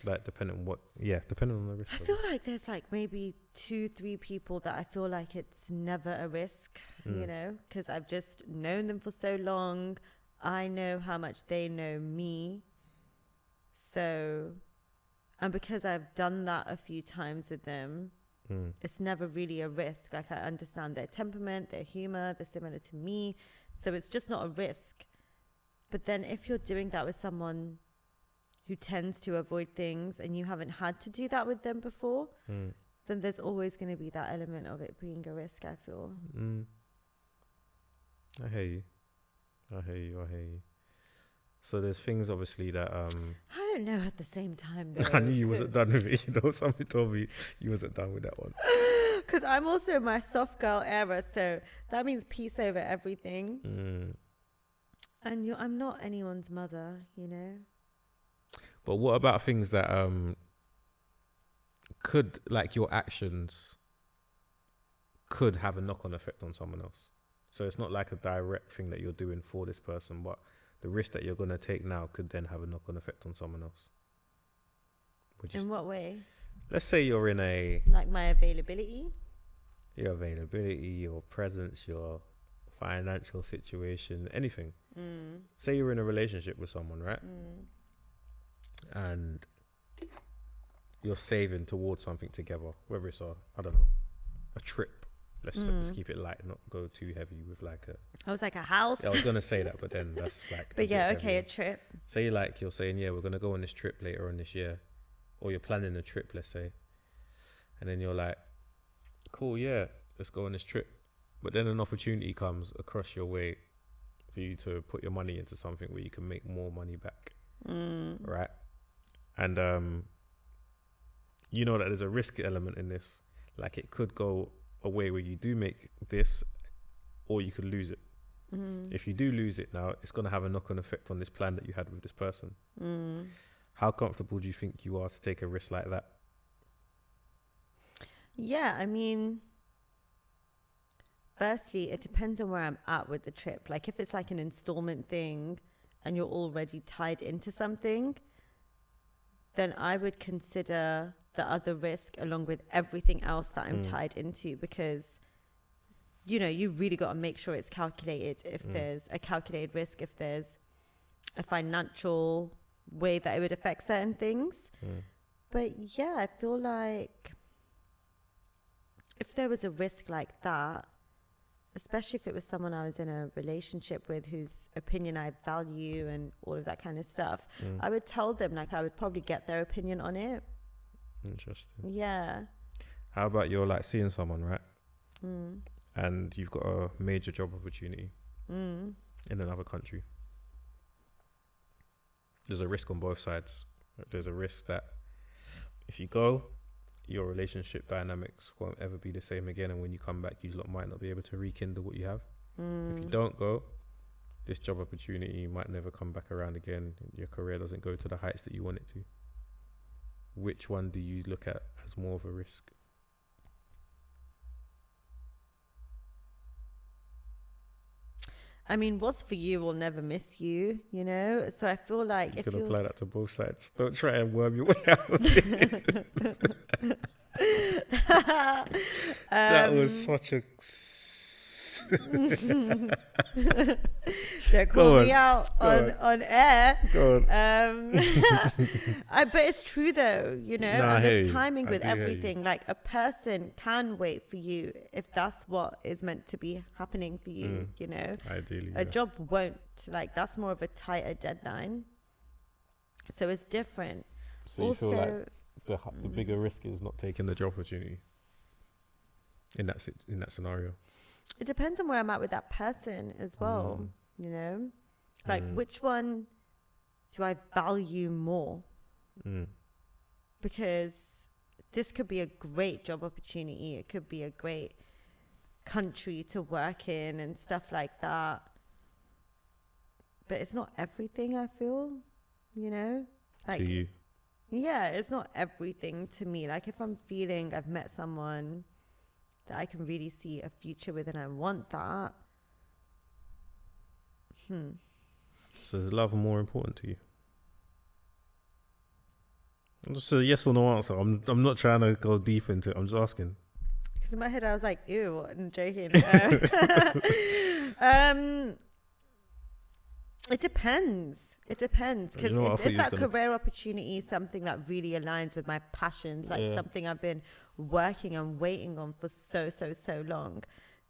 Like dependent on what? Yeah, dependent on the risk. I feel like there's like maybe 2-3 people that I feel like it's never a risk, you know, because I've just known them for so long. I know how much they know me. So, and because I've done that a few times with them, it's never really a risk. Like I understand their temperament, their humor, they're similar to me. So it's just not a risk. But then if you're doing that with someone who tends to avoid things and you haven't had to do that with them before, then there's always going to be that element of it being a risk, I feel. I hear you. So there's things obviously that I don't know at the same time though. I knew you wasn't done with it, you know. Somebody told me you wasn't done with that one. Because I'm also in my soft girl era, so that means peace over everything. And I'm not anyone's mother, you know. But what about things that could, like your actions could have a knock-on effect on someone else? So it's not like a direct thing that you're doing for this person, but the risk that you're going to take now could then have a knock-on effect on someone else. In what way? Let's say you're in a... Like my availability? Your availability, your presence, your financial situation, anything. Say you're in a relationship with someone, right? And you're saving towards something together, whether it's a trip. Let's keep it light, not go too heavy with like a... I was like a house. Yeah, I was going to say that, but then that's like... But yeah, okay, a trip. Say you're saying, yeah, we're going to go on this trip later on this year. Or you're planning a trip, let's say. And then you're like, cool, yeah, let's go on this trip. But then an opportunity comes across your way for you to put your money into something where you can make more money back. Right? And you know that there's a risk element in this. Like it could go a way where you do make this, or you could lose it. If you do lose it now, it's going to have a knock-on effect on this plan that you had with this person. How comfortable do you think you are to take a risk like that? Yeah, I mean, firstly, it depends on where I'm at with the trip. Like if it's like an installment thing and you're already tied into something, then I would consider the other risk along with everything else that I'm tied into, because, you know, you really got to make sure it's calculated. If there's a calculated risk, if there's a financial way that it would affect certain things. But yeah, I feel like if there was a risk like that, especially if it was someone I was in a relationship with whose opinion I value and all of that kind of stuff, I would tell them, like, I would probably get their opinion on it. Interesting. Yeah. How about you're like seeing someone, right? And you've got a major job opportunity in another country. There's a risk on both sides. There's a risk that if you go, your relationship dynamics won't ever be the same again, and when you come back, you lot might not be able to rekindle what you have. If you don't go, this job opportunity might never come back around again. Your career doesn't go to the heights that you want it to. Which one do you look at as more of a risk? I mean, what's for you will never miss you, you know? So I feel like You if can you're... apply that to both sides. Don't try and worm your way out of it. That was such a... Don't call me out on air. Go on. But it's true though, you know, No, and there's hey, timing I with do hear you. everything. Like a person can wait for you if that's what is meant to be happening for you, you know. Ideally, A job won't, like, that's more of a tighter deadline. So it's different. So you Also, feel like the bigger risk is not taking the job opportunity in that scenario. it depends on where I'm at with that person as well, you know. Like, which one do I value more? Because this could be a great job opportunity. It could be a great country to work in and stuff like that. But it's not everything, I feel, you know? Like, To you. yeah, it's not everything to me. Like, if I'm feeling I've met someone that I can really see a future with and I want that. So is love more important to you? Just a yes or no answer. I'm not trying to go deep into it. I'm just asking. Because in my head I was like, ew, I'm joking. It depends. Because You know what, I thought is you was that gonna- career opportunity something that really aligns with my passions, like Yeah. something I've been working and waiting on for so long,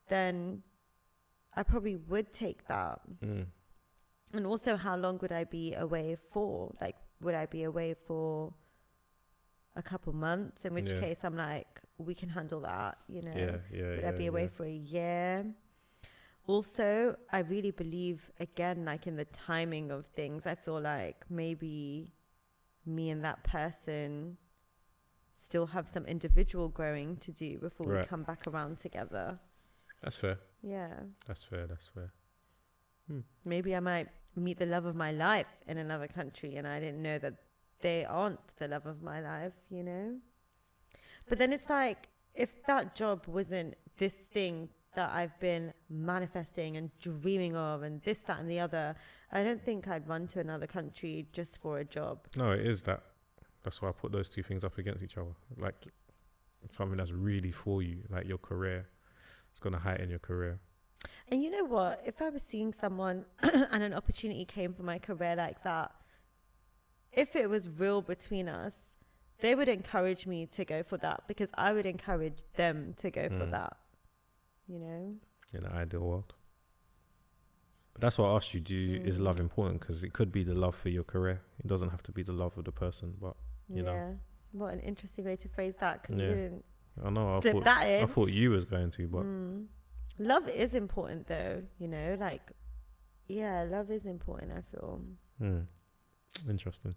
then I probably would take that. And also, how long would I be away for? Like, would I be away for a couple months? In which case, I'm like, we can handle that, you know? Would I be away for a year? Also, I really believe, again, like in the timing of things, I feel like maybe me and that person still have some individual growing to do before we come back around together. That's fair. Yeah. That's fair. Maybe I might meet the love of my life in another country and I didn't know that they aren't the love of my life, you know? But then it's like, if that job wasn't this thing that I've been manifesting and dreaming of and this, that and the other, I don't think I'd run to another country just for a job. No, it is that. That's why I put those two things up against each other. Like something that's really for you, like your career. It's going to heighten your career. And you know what? If I was seeing someone and an opportunity came for my career like that, if it was real between us, they would encourage me to go for that because I would encourage them to go for that. You know? In an ideal world. But that's why I asked you, is love important? Because it could be the love for your career. It doesn't have to be the love of the person, but, you know. What an interesting way to phrase that because you didn't I know. slip that in. I thought you was going to, but... Love is important though, you know? Like, yeah, love is important, I feel. Interesting.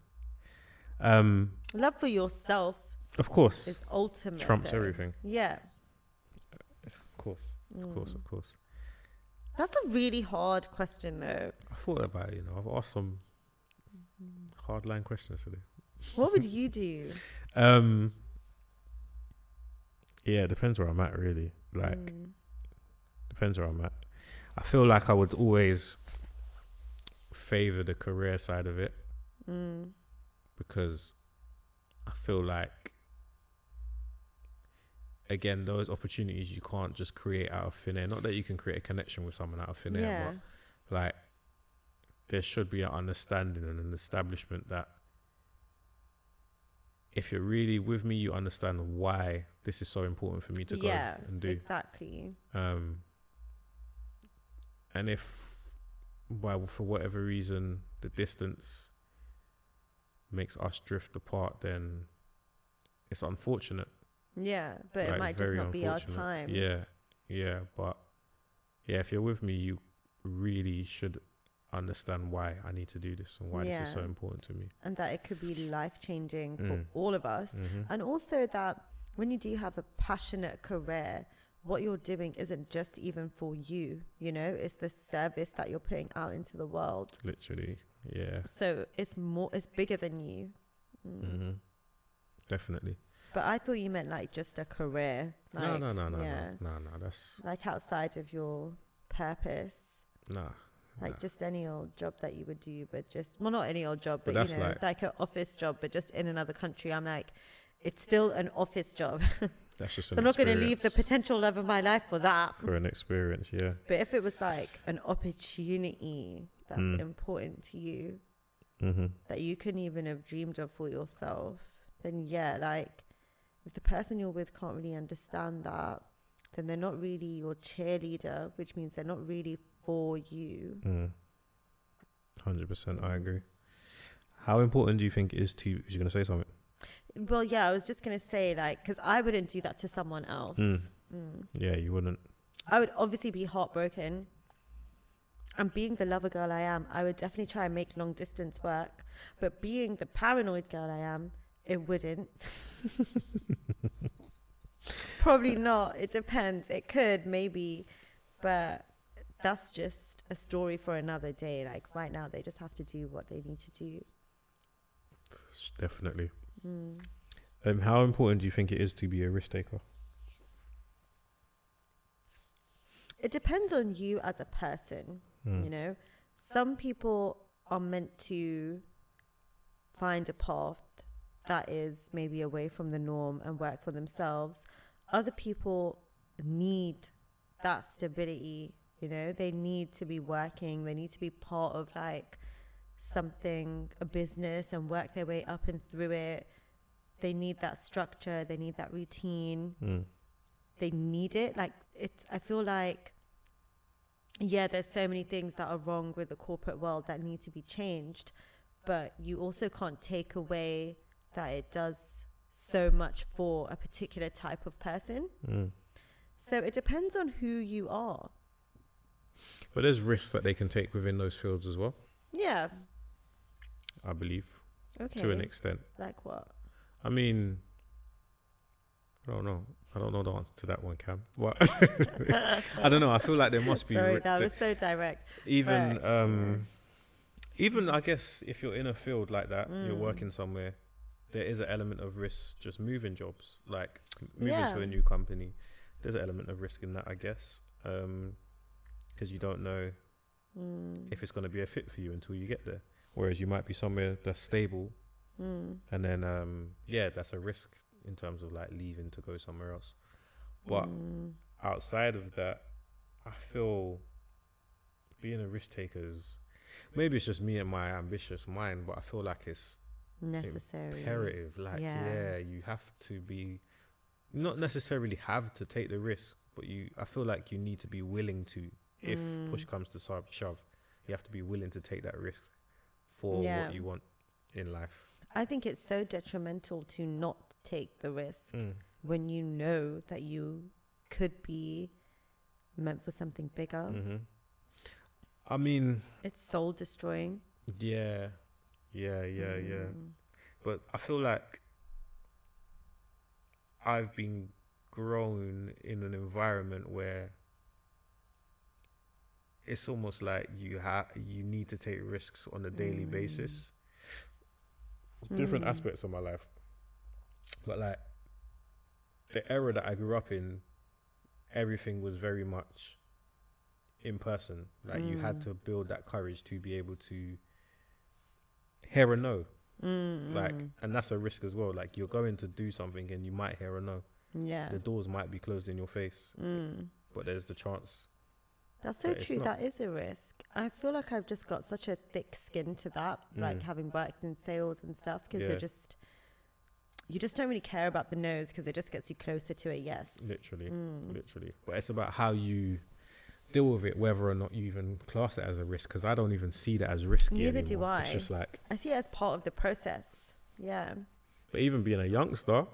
Love for yourself, of course, is ultimate. trumps though. everything. Yeah. Of course. That's a really hard question though. I thought about it, I've asked some hardline questions today. What would you do? Yeah, it depends where I'm at, really. Like, depends where I'm at. I feel like I would always favor the career side of it because I feel like, again, those opportunities you can't just create out of thin air. Not that you can create a connection with someone out of thin air, but like there should be an understanding and an establishment that if you're really with me, you understand why this is so important for me to go and do. Exactly. And if, for whatever reason, the distance makes us drift apart, then it's unfortunate. Yeah, but Like, it might just very not be our unfortunate. time. Yeah, but yeah, if you're with me, you really should understand why I need to do this and why this is so important to me. And that it could be life-changing for Mm. all of us. Mm-hmm. And also that when you do have a passionate career, what you're doing isn't just even for you, you know, it's the service that you're putting out into the world. Literally, yeah. So it's bigger than you. Mm-hmm. Definitely. But I thought you meant like just a career. Like, No. yeah, No, that's like outside of your purpose. nah. Like just any old job that you would do, but just, well, not any old job, but that's you know, like an office job, but just in another country. I'm like, it's still an office job. That's just So I'm not going to leave the potential love of my life for that. for an experience, yeah. But if it was like an opportunity that's important to you, Mm-hmm. that you couldn't even have dreamed of for yourself, then yeah, like if the person you're with can't really understand that, then they're not really your cheerleader, which means they're not really for you. 100%, I agree. How important do you think it is to, was you going to say something? Well, yeah, I was just going to say, like, because I wouldn't do that to someone else. Yeah, you wouldn't. I would obviously be heartbroken. And being the lover girl I am, I would definitely try and make long distance work. But being the paranoid girl I am, it wouldn't. Probably not. It depends. It could, maybe. But that's just a story for another day. Like right now, they just have to do what they need to do. Definitely. How important do you think it is to be a risk taker? It depends on you as a person. You know, some people are meant to find a path that is maybe away from the norm and work for themselves. Other people need that stability, you know, they need to be working, they need to be part of like something, a business, and work their way up and through it. They need that structure, they need that routine. They need it. Like it's, I feel like, yeah, there's so many things that are wrong with the corporate world that need to be changed, but you also can't take away that it does so much for a particular type of person. So it depends on who you are. But there's risks that they can take within those fields as well. Yeah. I believe. Okay. To an extent. Like what? I mean, I don't know. I don't know the answer to that one, Cam. What? I don't know. I feel like there must be. Sorry, that was so direct. Even, even I guess if you're in a field like that, you're working somewhere, there is an element of risk just moving jobs, like moving to a new company. There's an element of risk in that, I guess, because you don't know if it's going to be a fit for you until you get there. Whereas you might be somewhere that's stable, and then that's a risk in terms of like leaving to go somewhere else. But outside of that, I feel being a risk taker is, maybe it's just me and my ambitious mind, but I feel like it's necessary, imperative. Like, you have to be, not necessarily have to take the risk, but I feel like you need to be willing to, if push comes to shove, you have to be willing to take that risk for what you want in life. I think it's so detrimental to not take the risk when you know that you could be meant for something bigger. I mean, it's soul destroying. Yeah. But I feel like I've been grown in an environment where it's almost like you need to take risks on a daily basis. Different aspects of my life. But like the era that I grew up in, everything was very much in person. Like you had to build that courage to be able to hear a no. Like, and that's a risk as well. Like you're going to do something and you might hear a no. Yeah. The doors might be closed in your face. But there's the chance. That's so true. That is a risk. I feel like I've just got such a thick skin to that, like having worked in sales and stuff, because you just don't really care about the no's because it just gets you closer to a yes. Literally. But it's about how you deal with it, whether or not you even class it as a risk, because I don't even see that as risky Neither anymore. do I. It's just like, I see it as part of the process. Yeah. but even being a youngster,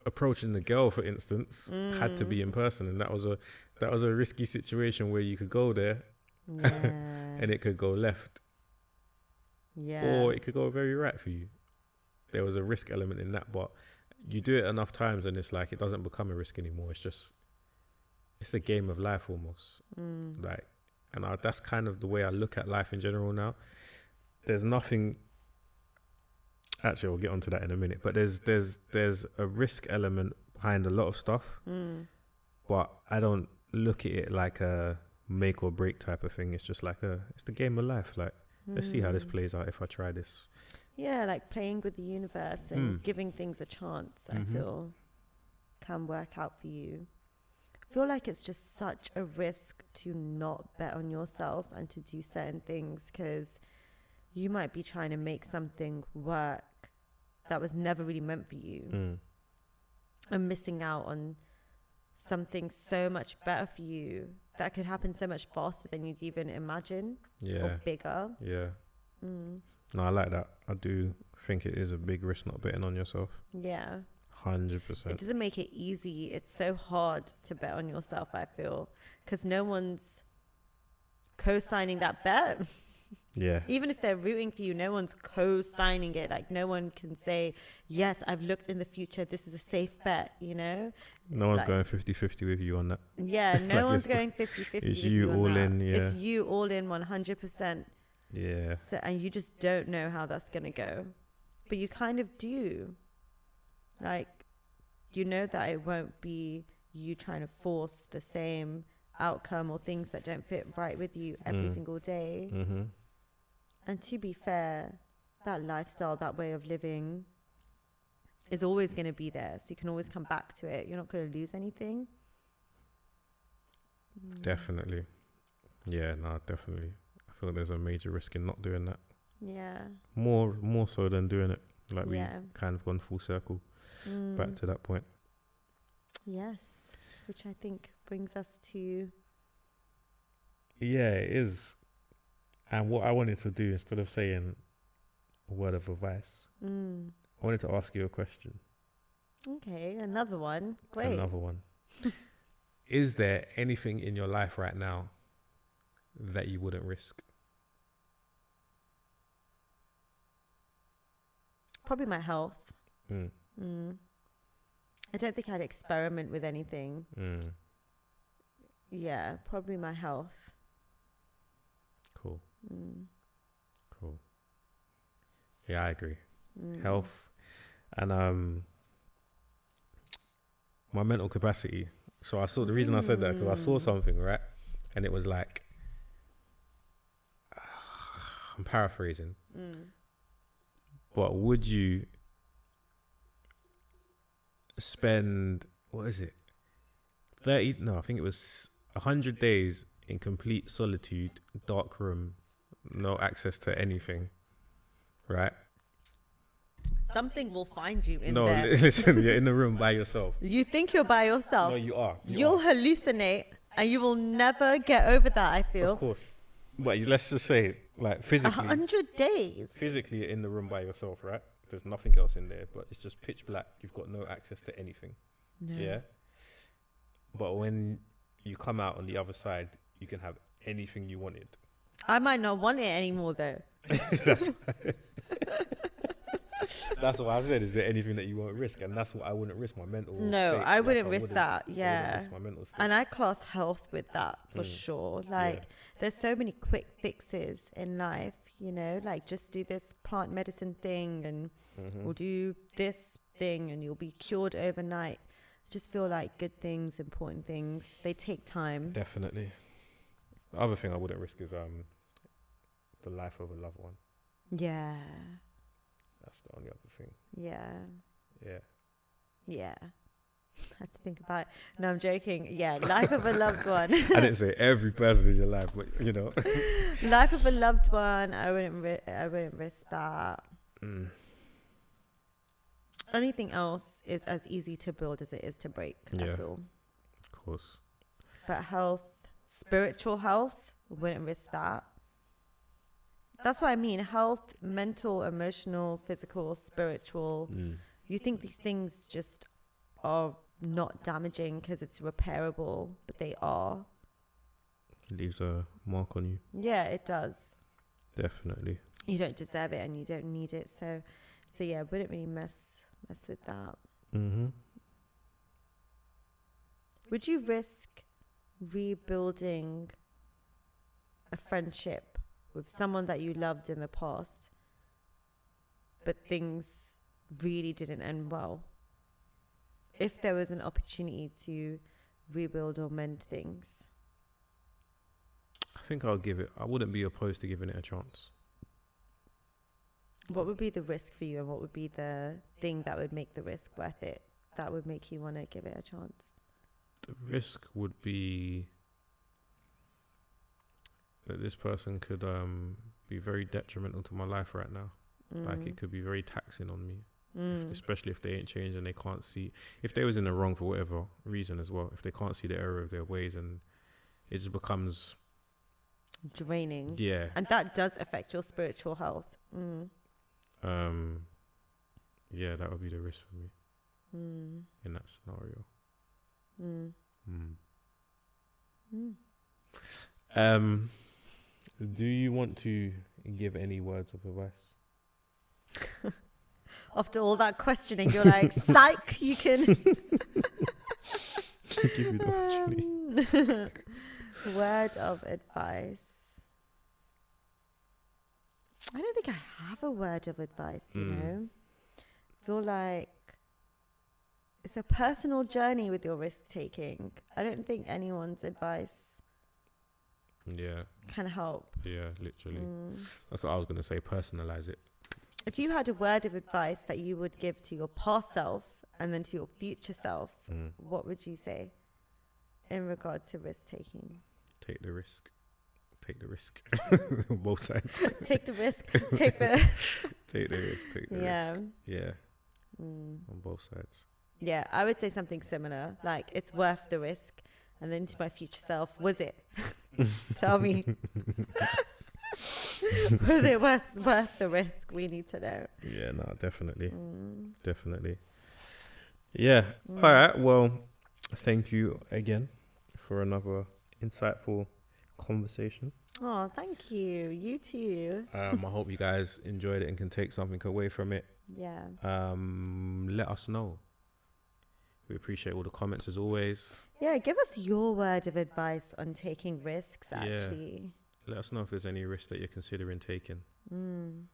approaching the girl, for instance, had to be in person, and that was a risky situation where you could go there Yeah. and it could go left, Yeah. or it could go very right for you. There was a risk element in that, but you do it enough times and it's like it doesn't become a risk anymore. It's a game of life almost. Like, and that's kind of the way I look at life in general now. There's nothing. Actually, we'll get onto that in a minute. But there's a risk element behind a lot of stuff. But I don't look at it like a make or break type of thing. It's just like it's the game of life. Like, let's see how this plays out if I try this. Yeah, like playing with the universe and giving things a chance, I feel, can work out for you. I feel like it's just such a risk to not bet on yourself and to do certain things, because you might be trying to make something work that was never really meant for you and missing out on something so much better for you that could happen so much faster than you'd even imagine. Or bigger. Yeah. No, I like that. I do think it is a big risk not betting on yourself. Yeah. 100%. It doesn't make it easy. It's so hard to bet on yourself, I feel, because no one's co-signing that bet. Yeah. Even if they're rooting for you, no one's co-signing it. Like, no one can say, yes, I've looked in the future, this is a safe bet, you know? No one's going 50-50 with you on that. Yeah, no one's going 50-50 It's you all in, yeah. It's you all in 100%. Yeah. So, and you just don't know how that's going to go. But you kind of do. Like, you know that it won't be you trying to force the same outcome or things that don't fit right with you every single day. And to be fair, that lifestyle, that way of living is always going to be there. So you can always come back to it. You're not going to lose anything. Definitely. Yeah, no, definitely. I feel there's a major risk in not doing that. Yeah. More so than doing it. Like, we kind of gone full circle back to that point. Yes. Which I think brings us to... Yeah, it is. And what I wanted to do, instead of saying a word of advice, I wanted to ask you a question. Okay, another one. Great. Another one. Is there anything in your life right now that you wouldn't risk? Probably my health. I don't think I'd experiment with anything. Yeah, probably my health. Cool. Cool. Yeah, I agree. Health and my mental capacity. So I saw, the reason I said that, because I saw something, right? And it was like, I'm paraphrasing, but would you spend, what is it? 100 days in complete solitude, dark room, no access to anything, right? Something will find you in there. No, listen, you're in the room by yourself. You think you're by yourself. No, you are. You'll hallucinate and you will never get over that, I feel. Of course. But let's just say, like, physically. 100 days. Physically, you're in the room by yourself, right? There's nothing else in there, but it's just pitch black. You've got no access to anything. No. Yeah? But when you come out on the other side, you can have anything you wanted. I might not want it anymore, though. That's what I said. Is there anything that you won't risk? And that's what I wouldn't risk, my mental No, state. I wouldn't risk that. Yeah. I wouldn't risk my mental state. And I class health with that for sure. Like, there's so many quick fixes in life, you know, like just do this plant medicine thing and we'll do this thing and you'll be cured overnight. Just feel like good things, important things, they take time. Definitely. The other thing I wouldn't risk is the life of a loved one. Yeah. That's the only other thing. Yeah. Yeah. Yeah. I had to think about it. No, I'm joking. Yeah, life of a loved one. I didn't say every person in your life, but you know. Life of a loved one. I wouldn't risk that. Anything else is as easy to build as it is to break. I feel. Of course. But spiritual health, wouldn't risk that. That's what I mean. Health, mental, emotional, physical, spiritual. You think these things just are not damaging because it's repairable, but they are. It leaves a mark on you. Yeah, it does. Definitely. You don't deserve it and you don't need it. So yeah, wouldn't really mess with that. Would you risk rebuilding a friendship with someone that you loved in the past, but things really didn't end well? If there was an opportunity to rebuild or mend things. I think I wouldn't be opposed to giving it a chance. What would be the risk for you, and what would be the thing that would make the risk worth it, that would make you want to give it a chance? The risk would be that this person could be very detrimental to my life right now. Like, it could be very taxing on me, especially if they ain't changed and they can't see. If they was in the wrong for whatever reason as well, if they can't see the error of their ways, and it just becomes draining. Yeah. And that does affect your spiritual health. Yeah, that would be the risk for me in that scenario. Do you want to give any words of advice? After all that questioning, you're like, psych, you can give you the opportunity. Word of advice. I don't think I have a word of advice, you know. I feel like it's a personal journey with your risk taking. I don't think anyone's advice can help. Yeah, literally. That's what I was going to say. Personalize it. If you had a word of advice that you would give to your past self and then to your future self, what would you say in regard to risk taking? Take the risk. Take the risk. Both sides. Take the risk. Take the Take the risk. Take the risk. Yeah. On both sides. Yeah, I would say something similar. Like, it's worth the risk. And then to my future self, was it? Tell me. Was it worth the risk? We need to know. Yeah, no, definitely. Definitely. Yeah. All right. Well, thank you again for another insightful conversation. Oh, thank you. You too. I hope you guys enjoyed it and can take something away from it. Yeah. Let us know. We appreciate all the comments as always. Yeah, give us your word of advice on taking risks, actually. Yeah. Let us know if there's any risks that you're considering taking. And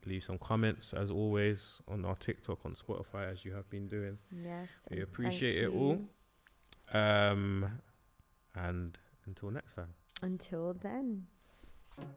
leave some comments as always on our TikTok, on Spotify, as you have been doing. Yes. We appreciate it all. And until next time. Until then.